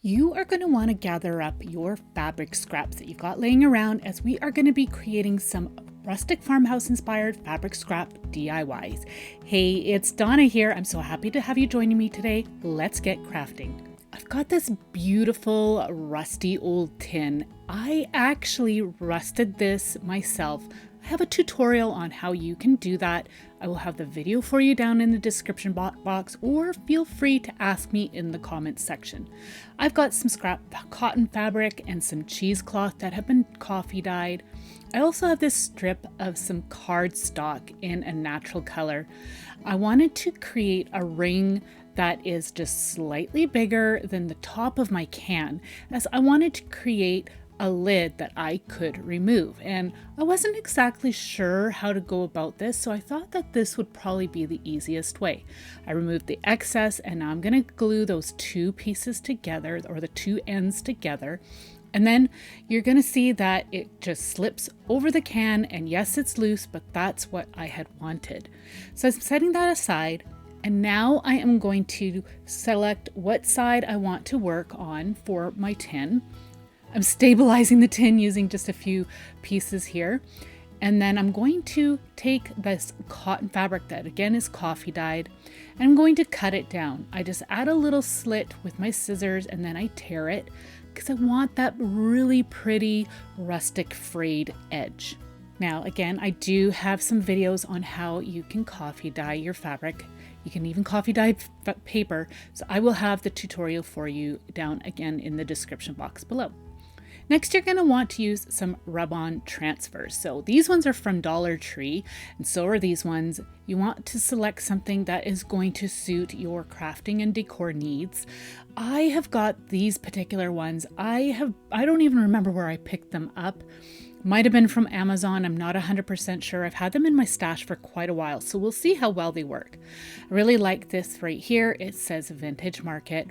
You are going to want to gather up your fabric scraps that you've got laying around, as we are going to be creating some rustic farmhouse inspired fabric scrap DIYs. Hey, it's Donna here. I'm so happy to have you joining me today. Let's get crafting. I've got this beautiful rusty old tin. I actually rusted this myself. I have a tutorial on how you can do that. I will have the video for you down in the description box, or feel free to ask me in the comments section. I've got some scrap cotton fabric and some cheesecloth that have been coffee dyed. I also have this strip of some cardstock in a natural color. I wanted to create a ring that is just slightly bigger than the top of my can, as I wanted to create a lid that I could remove, and I wasn't exactly sure how to go about this, so I thought that this would probably be the easiest way. I removed the excess, and now I'm going to glue those two pieces together, or the two ends together, and then you're going to see that it just slips over the can, and yes, it's loose, but that's what I had wanted. So I'm setting that aside, and now I am going to select what side I want to work on for my tin. I'm stabilizing the tin using just a few pieces here. And then I'm going to take this cotton fabric that again is coffee dyed, and I'm going to cut it down. I just add a little slit with my scissors, and then I tear it because I want that really pretty rustic frayed edge. Now, again, I do have some videos on how you can coffee dye your fabric. You can even coffee dye paper. So I will have the tutorial for you down again in the description box below. Next, you're going to want to use some rub-on transfers. So these ones are from Dollar Tree, and so are these ones. You want to select something that is going to suit your crafting and decor needs. I have got these particular ones. I don't even remember where I picked them up. Might have been from Amazon. I'm not 100% sure. I've had them in my stash for quite a while, so we'll see how well they work. I really like this right here. It says Vintage Market.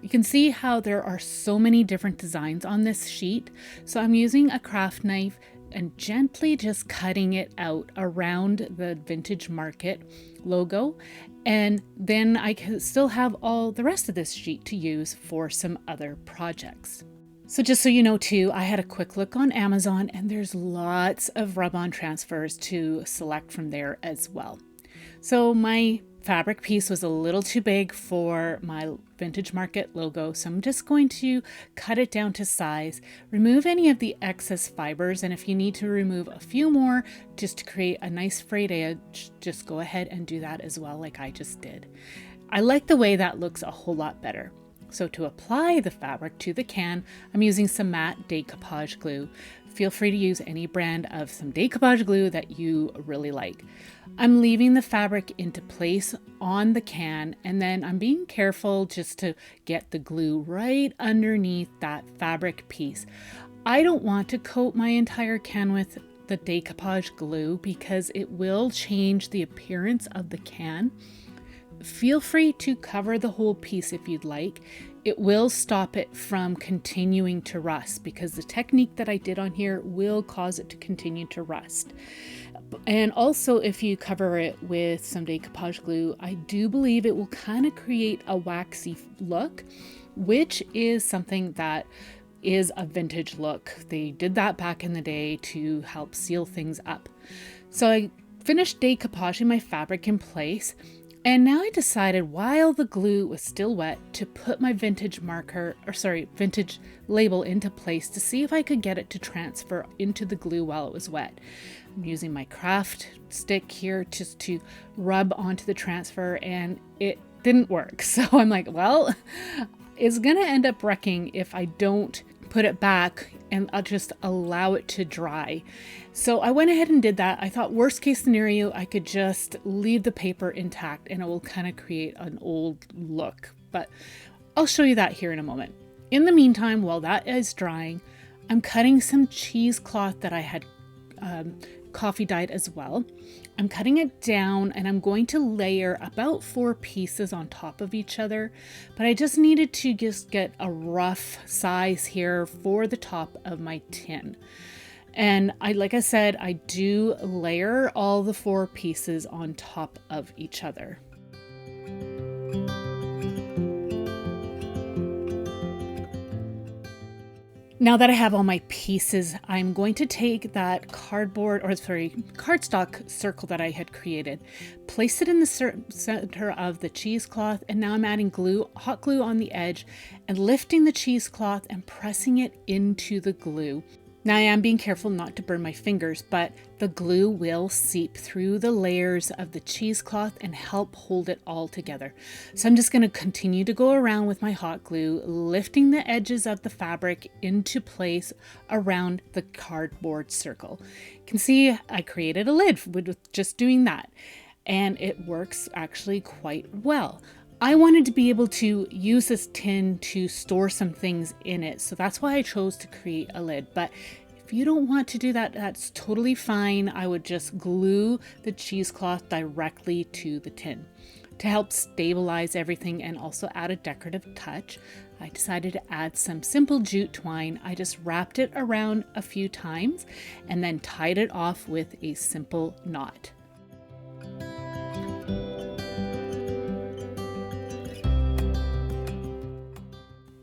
You can see how there are so many different designs on this sheet. So I'm using a craft knife and gently just cutting it out around the Vintage Market logo. And then I can still have all the rest of this sheet to use for some other projects. So just so you know too, I had a quick look on Amazon, and there's lots of rub-on transfers to select from there as well. So my fabric piece was a little too big for my Vintage Market logo, so I'm just going to cut it down to size, remove any of the excess fibers, and if you need to remove a few more just to create a nice frayed edge, just go ahead and do that as well, like I just did. I like the way that looks a whole lot better. So to apply the fabric to the can, I'm using some matte decoupage glue. Feel free to use any brand of some decoupage glue that you really like. I'm leaving the fabric into place on the can, and then I'm being careful just to get the glue right underneath that fabric piece. I don't want to coat my entire can with the decoupage glue because it will change the appearance of the can. Feel free to cover the whole piece if you'd like. It will stop it from continuing to rust because the technique that I did on here will cause it to continue to rust. And also, if you cover it with some decoupage glue, I do believe it will kind of create a waxy look, which is something that is a vintage look. They did that back in the day to help seal things up. So I finished decoupaging my fabric in place. And now I decided, while the glue was still wet, to put my vintage label into place to see if I could get it to transfer into the glue while it was wet. I'm using my craft stick here just to rub onto the transfer, and it didn't work. So I'm like, well, it's gonna end up wrecking if I don't put it back and I'll just allow it to dry. So I went ahead and did that. I thought worst case scenario, I could just leave the paper intact and it will kind of create an old look, but I'll show you that here in a moment. In the meantime, while that is drying, I'm cutting some cheesecloth that I had coffee dyed as well. I'm cutting it down, and I'm going to layer about 4 pieces on top of each other, but I just needed to just get a rough size here for the top of my tin. And like I said, I do layer all the 4 pieces on top of each other. Now that I have all my pieces, I'm going to take that cardstock circle that I had created, place it in the center of the cheesecloth, and now I'm adding hot glue on the edge and lifting the cheesecloth and pressing it into the glue. Now I am being careful not to burn my fingers, but the glue will seep through the layers of the cheesecloth and help hold it all together. So I'm just going to continue to go around with my hot glue, lifting the edges of the fabric into place around the cardboard circle. You can see I created a lid with just doing that, and it works actually quite well. I wanted to be able to use this tin to store some things in it, so that's why I chose to create a lid. But if you don't want to do that, that's totally fine. I would just glue the cheesecloth directly to the tin. To help stabilize everything and also add a decorative touch, I decided to add some simple jute twine. I just wrapped it around a few times and then tied it off with a simple knot.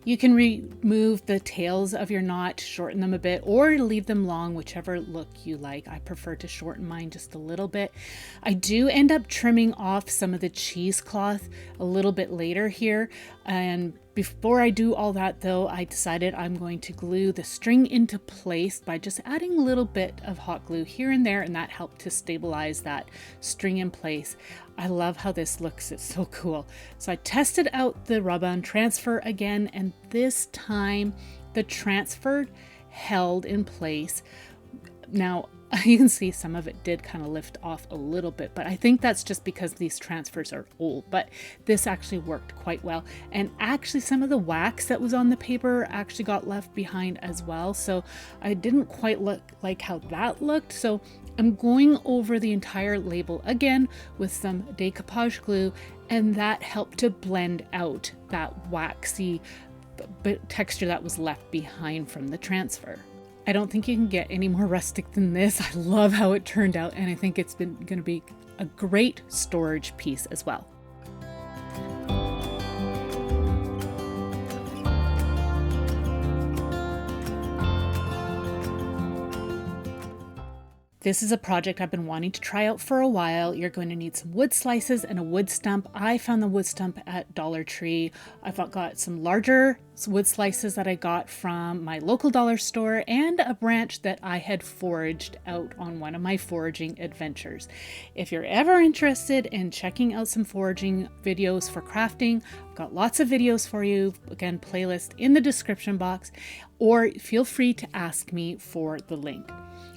You can remove the tails of your knot, shorten them a bit, or leave them long, whichever look you like. I prefer to shorten mine just a little bit. I do end up trimming off some of the cheesecloth a little bit later here. And before I do all that though, I decided I'm going to glue the string into place by just adding a little bit of hot glue here and there, and that helped to stabilize that string in place. I love how this looks, it's so cool. So I tested out the rub-on transfer again, and this time the transfer held in place. Now you can see some of it did kind of lift off a little bit, but I think that's just because these transfers are old, but this actually worked quite well. And actually some of the wax that was on the paper actually got left behind as well. So I didn't quite like how that looked. So I'm going over the entire label again with some decoupage glue, and that helped to blend out that waxy texture that was left behind from the transfer. I don't think you can get any more rustic than this. I love how it turned out, and I think it's going to be a great storage piece as well. This is a project I've been wanting to try out for a while. You're going to need some wood slices and a wood stump. I found the wood stump at Dollar Tree. I've got some larger wood slices that I got from my local dollar store and a branch that I had foraged out on one of my foraging adventures. If you're ever interested in checking out some foraging videos for crafting, I've got lots of videos for you. Again, playlist in the description box, or feel free to ask me for the link.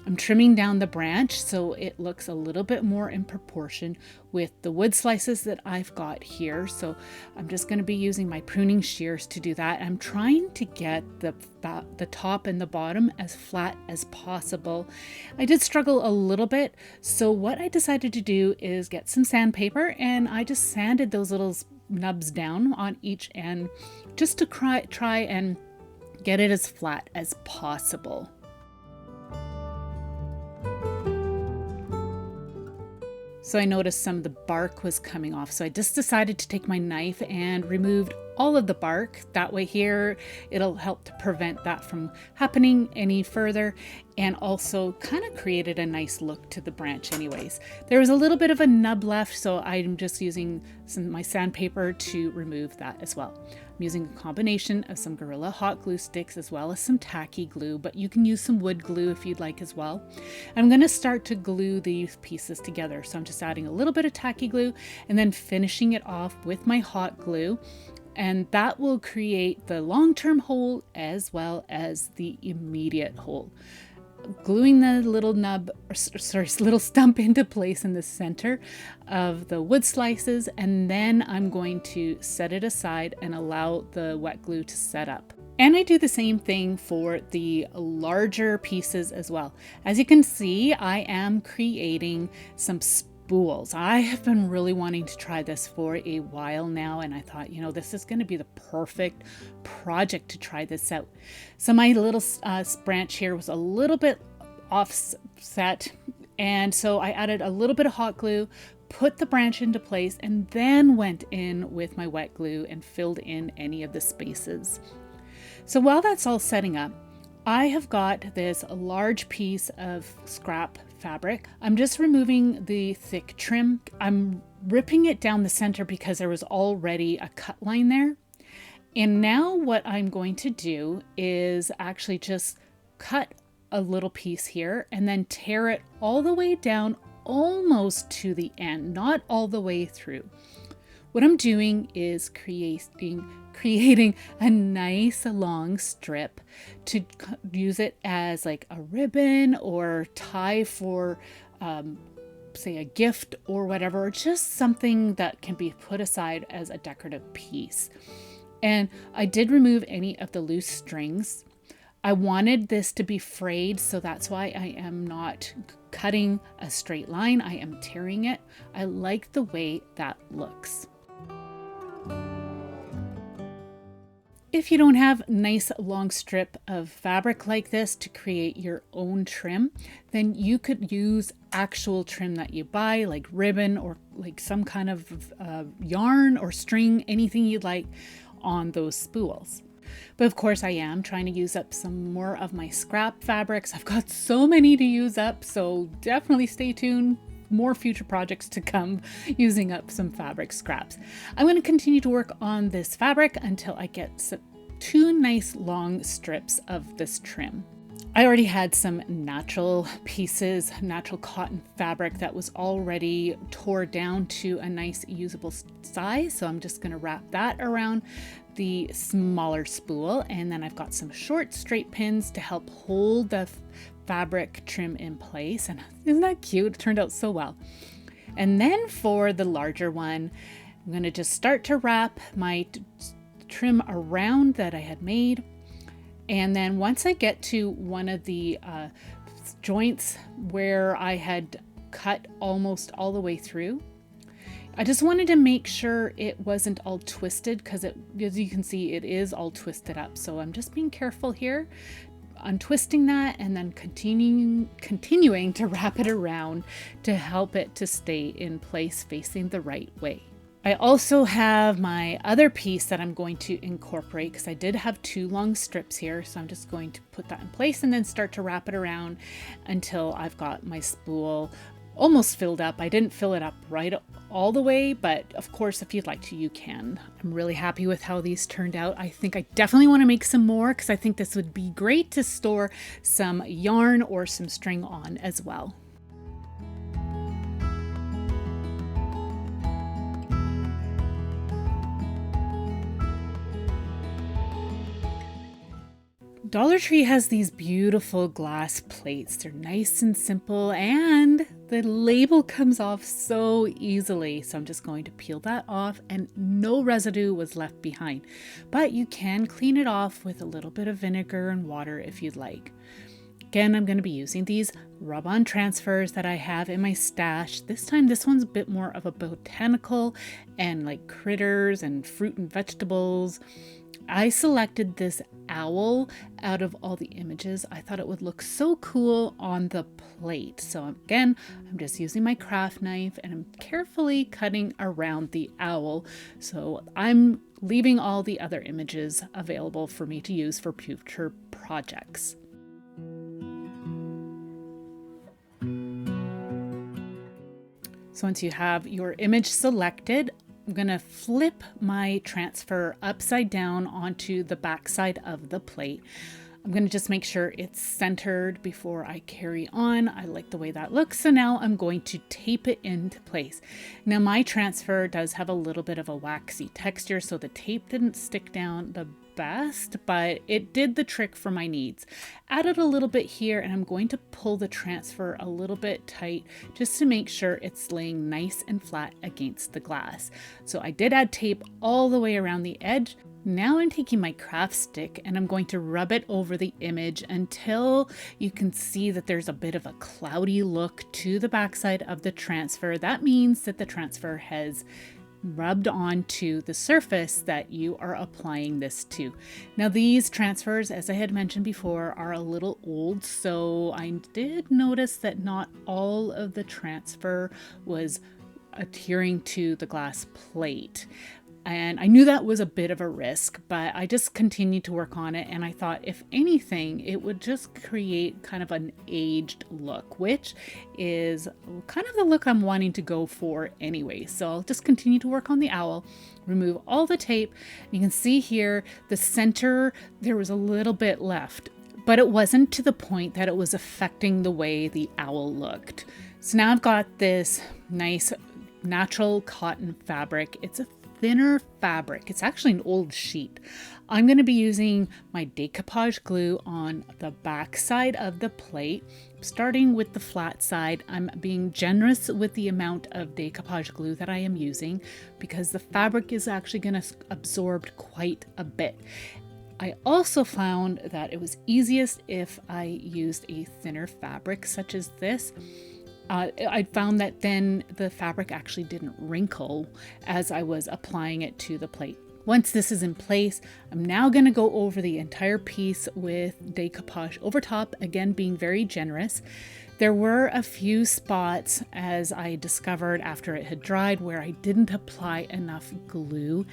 I'm trimming down the branch so it looks a little bit more in proportion with the wood slices that I've got here. So I'm just going to be using my pruning shears to do that. I'm trying to get the top and the bottom as flat as possible. I did struggle a little bit. So what I decided to do is get some sandpaper, and I just sanded those little nubs down on each end just to try and get it as flat as possible. So I noticed some of the bark was coming off. So I just decided to take my knife and removed all of the bark. That way here, it'll help to prevent that from happening any further, and also kind of created a nice look to the branch anyways. There was a little bit of a nub left, so I'm just using my sandpaper to remove that as well. I'm using a combination of some Gorilla hot glue sticks as well as some tacky glue, but you can use some wood glue if you'd like as well. I'm going to start to glue these pieces together. So I'm just adding a little bit of tacky glue and then finishing it off with my hot glue. And that will create the long-term hole as well as the immediate hole. Gluing the little little stump into place in the center of the wood slices, and then I'm going to set it aside and allow the wet glue to set up. And I do the same thing for the larger pieces as well. As you can see, I am creating some spools. I have been really wanting to try this for a while now, and I thought, this is going to be the perfect project to try this out. So my little branch here was a little bit offset, and so I added a little bit of hot glue, put the branch into place, and then went in with my wet glue and filled in any of the spaces. So while that's all setting up, I have got this large piece of scrap fabric. I'm just removing the thick trim. I'm ripping it down the center because there was already a cut line there. And now what I'm going to do is actually just cut a little piece here and then tear it all the way down almost to the end, not all the way through. What I'm doing is creating a nice long strip to use it as like a ribbon or tie for say a gift or whatever, or just something that can be put aside as a decorative piece. And I did remove any of the loose strings. I wanted this to be frayed, so that's why I am not cutting a straight line. I am tearing it. I like the way that looks. If you don't have a nice long strip of fabric like this to create your own trim, then you could use actual trim that you buy, like ribbon or like some kind of yarn or string, anything you'd like on those spools. But of course I am trying to use up some more of my scrap fabrics. I've got so many to use up, so definitely stay tuned. More future projects to come using up some fabric scraps. I'm going to continue to work on this fabric until I get two nice long strips of this trim. I already had some natural pieces, natural cotton fabric that was already tore down to a nice usable size. So I'm just going to wrap that around the smaller spool. And then I've got some short straight pins to help hold the fabric trim in place. And isn't that cute? It turned out so well. And then for the larger one, I'm going to just start to wrap my trim around that I had made. And then once I get to one of the joints where I had cut almost all the way through, I just wanted to make sure it wasn't all twisted, because as you can see, it is all twisted up. So I'm just being careful here, untwisting that and then continuing to wrap it around to help it to stay in place facing the right way. I also have my other piece that I'm going to incorporate, because I did have two long strips here. So I'm just going to put that in place and then start to wrap it around until I've got my spool almost filled up. I didn't fill it up right all the way, but of course, if you'd like to, you can. I'm really happy with how these turned out. I think I definitely want to make some more, because I think this would be great to store some yarn or some string on as well. Dollar Tree has these beautiful glass plates. They're nice and simple, and the label comes off so easily. So I'm just going to peel that off, and no residue was left behind. But you can clean it off with a little bit of vinegar and water if you'd like. Again, I'm going to be using these rub-on transfers that I have in my stash. This time, this one's a bit more of a botanical and like critters and fruit and vegetables. I selected this owl out of all the images. I thought it would look so cool on the plate. So again, I'm just using my craft knife and I'm carefully cutting around the owl. So I'm leaving all the other images available for me to use for future projects. So once you have your image selected, I'm going to flip my transfer upside down onto the back side of the plate. I'm going to just make sure it's centered before I carry on. I like the way that looks. So now I'm going to tape it into place. Now my transfer does have a little bit of a waxy texture, so the tape didn't stick down the best, but it did the trick for my needs. Added a little bit here, and I'm going to pull the transfer a little bit tight just to make sure it's laying nice and flat against the glass. So I did add tape all the way around the edge. Now I'm taking my craft stick and I'm going to rub it over the image until you can see that there's a bit of a cloudy look to the backside of the transfer. That means that the transfer has rubbed onto the surface that you are applying this to. Now these transfers, as I had mentioned before, are a little old, so I did notice that not all of the transfer was adhering to the glass plate. And I knew that was a bit of a risk, but I just continued to work on it. And I thought, if anything, it would just create kind of an aged look, which is kind of the look I'm wanting to go for anyway. So I'll just continue to work on the owl, remove all the tape. You can see here, the center, there was a little bit left, but it wasn't to the point that it was affecting the way the owl looked. So now I've got this nice natural cotton fabric. It's a thinner fabric. It's actually an old sheet. I'm going to be using my decoupage glue on the back side of the plate. Starting with the flat side, I'm being generous with the amount of decoupage glue that I am using because the fabric is actually going to absorb quite a bit. I also found that it was easiest if I used a thinner fabric such as this. I found that then the fabric actually didn't wrinkle as I was applying it to the plate. Once this is in place, I'm now going to go over the entire piece with decoupage over top, again being very generous. There were a few spots, as I discovered after it had dried, where I didn't apply enough glue,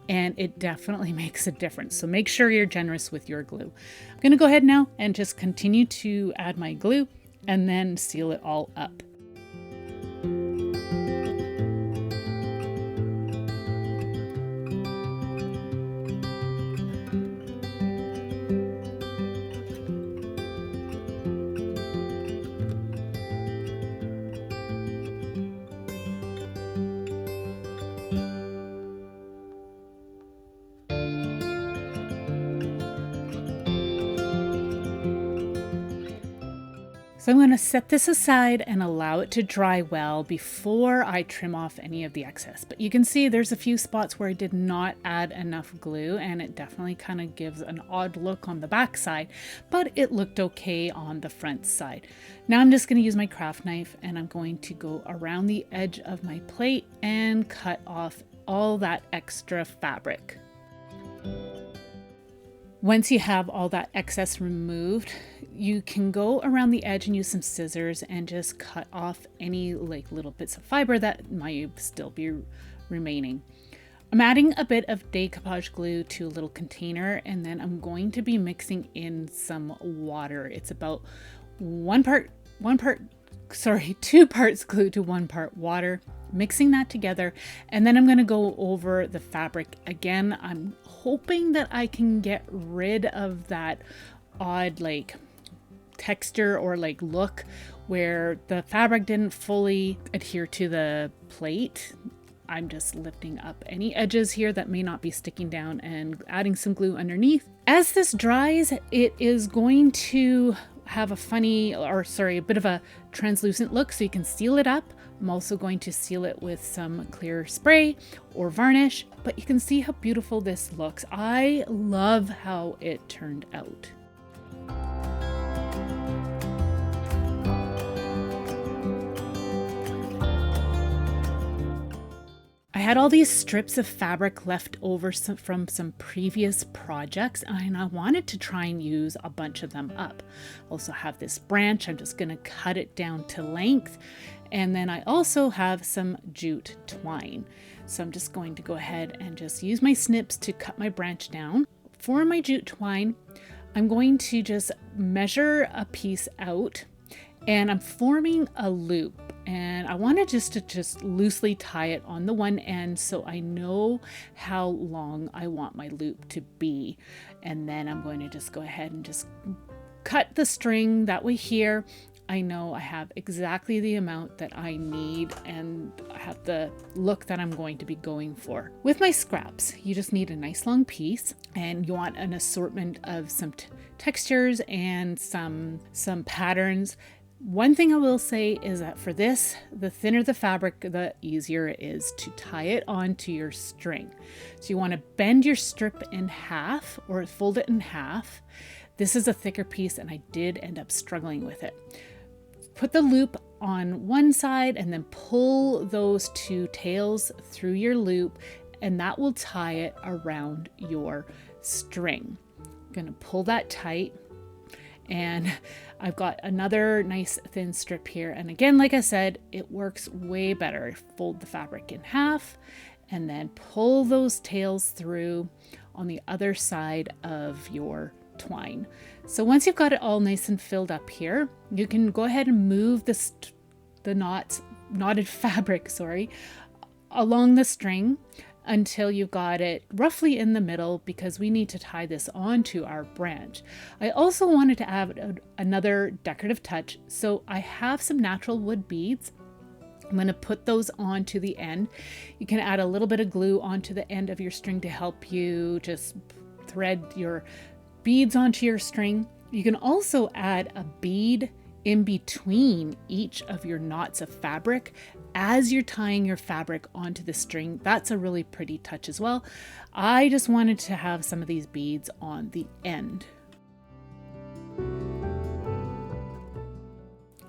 and it definitely makes a difference. So make sure you're generous with your glue. I'm going to go ahead now and just continue to add my glue and then seal it all up. So I'm going to set this aside and allow it to dry well before I trim off any of the excess. But you can see there's a few spots where I did not add enough glue, and it definitely kind of gives an odd look on the back side, but it looked okay on the front side. Now I'm just going to use my craft knife and I'm going to go around the edge of my plate and cut off all that extra fabric. Once you have all that excess removed, you can go around the edge and use some scissors and just cut off any little bits of fiber that might still be remaining. I'm adding a bit of decoupage glue to a little container, and then I'm going to be mixing in some water. It's about 2 parts glue to 1 part water. Mixing that together, and then I'm going to go over the fabric again. I'm hoping that I can get rid of that odd texture or look where the fabric didn't fully adhere to the plate. I'm just lifting up any edges here that may not be sticking down and adding some glue underneath. As this dries, it is going to have a bit of a translucent look, so you can seal it up. I'm also going to seal it with some clear spray or varnish, but you can see how beautiful this looks. I love how it turned out. I had all these strips of fabric left over from some previous projects, and I wanted to try and use a bunch of them up. Also have this branch. I'm just going to cut it down to length. And then I also have some jute twine. So I'm just going to go ahead and just use my snips to cut my branch down. For my jute twine, I'm going to just measure a piece out, and I'm forming a loop. And I wanted to loosely tie it on the one end so I know how long I want my loop to be. And then I'm going to just go ahead and just cut the string. That way here, I know I have exactly the amount that I need and I have the look that I'm going to be going for. With my scraps, you just need a nice long piece, and you want an assortment of some textures and some patterns. One thing I will say is that for this, the thinner the fabric, the easier it is to tie it onto your string. So you want to bend your strip in half or fold it in half. This is a thicker piece and I did end up struggling with it. Put the loop on one side and then pull those two tails through your loop, and that will tie it around your string. I'm going to pull that tight, and I've got another nice thin strip here. And again, like I said, it works way better. Fold the fabric in half and then pull those tails through on the other side of your twine. So once you've got it all nice and filled up here, you can go ahead and move the knotted fabric, along the string until you've got it roughly in the middle, because we need to tie this onto our branch. I also wanted to add another decorative touch, so I have some natural wood beads. I'm going to put those onto the end. You can add a little bit of glue onto the end of your string to help you just thread your beads onto your string. You can also add a bead in between each of your knots of fabric as you're tying your fabric onto the string. That's a really pretty touch as well. I just wanted to have some of these beads on the end.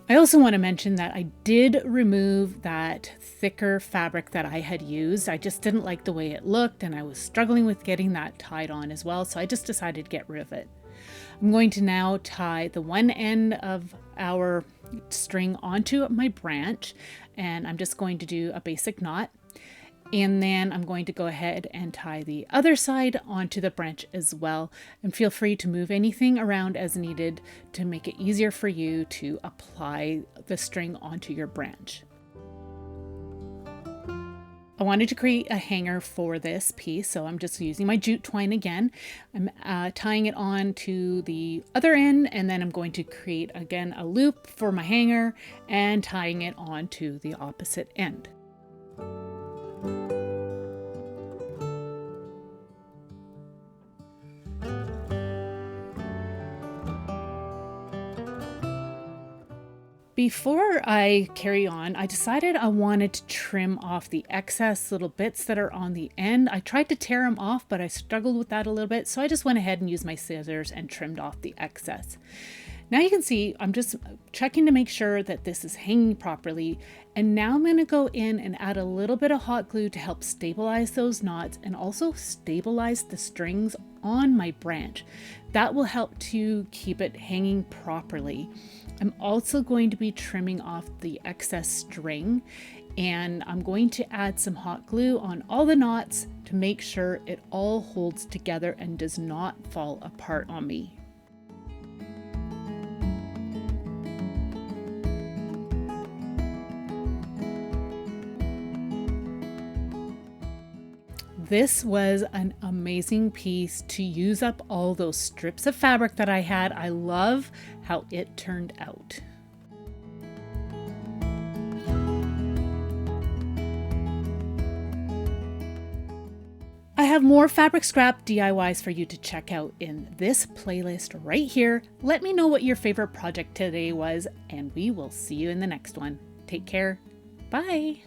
I also want to mention that I did remove that thicker fabric that I had used. I just didn't like the way it looked, and I was struggling with getting that tied on as well, so I just decided to get rid of it. I'm going to now tie the one end of our string onto my branch, and I'm just going to do a basic knot. And then I'm going to go ahead and tie the other side onto the branch as well. And feel free to move anything around as needed to make it easier for you to apply the string onto your branch. I wanted to create a hanger for this piece, so I'm just using my jute twine again. I'm tying it on to the other end, and then I'm going to create again a loop for my hanger and tying it on to the opposite end. Before I carry on, I decided I wanted to trim off the excess little bits that are on the end. I tried to tear them off, but I struggled with that a little bit, so I just went ahead and used my scissors and trimmed off the excess. Now you can see I'm just checking to make sure that this is hanging properly, and now I'm going to go in and add a little bit of hot glue to help stabilize those knots and also stabilize the strings on my branch. That will help to keep it hanging properly. I'm also going to be trimming off the excess string, and I'm going to add some hot glue on all the knots to make sure it all holds together and does not fall apart on me. This was an amazing piece to use up all those strips of fabric that I had. I love how it turned out. I have more fabric scrap DIYs for you to check out in this playlist right here. Let me know what your favorite project today was, and we will see you in the next one. Take care. Bye.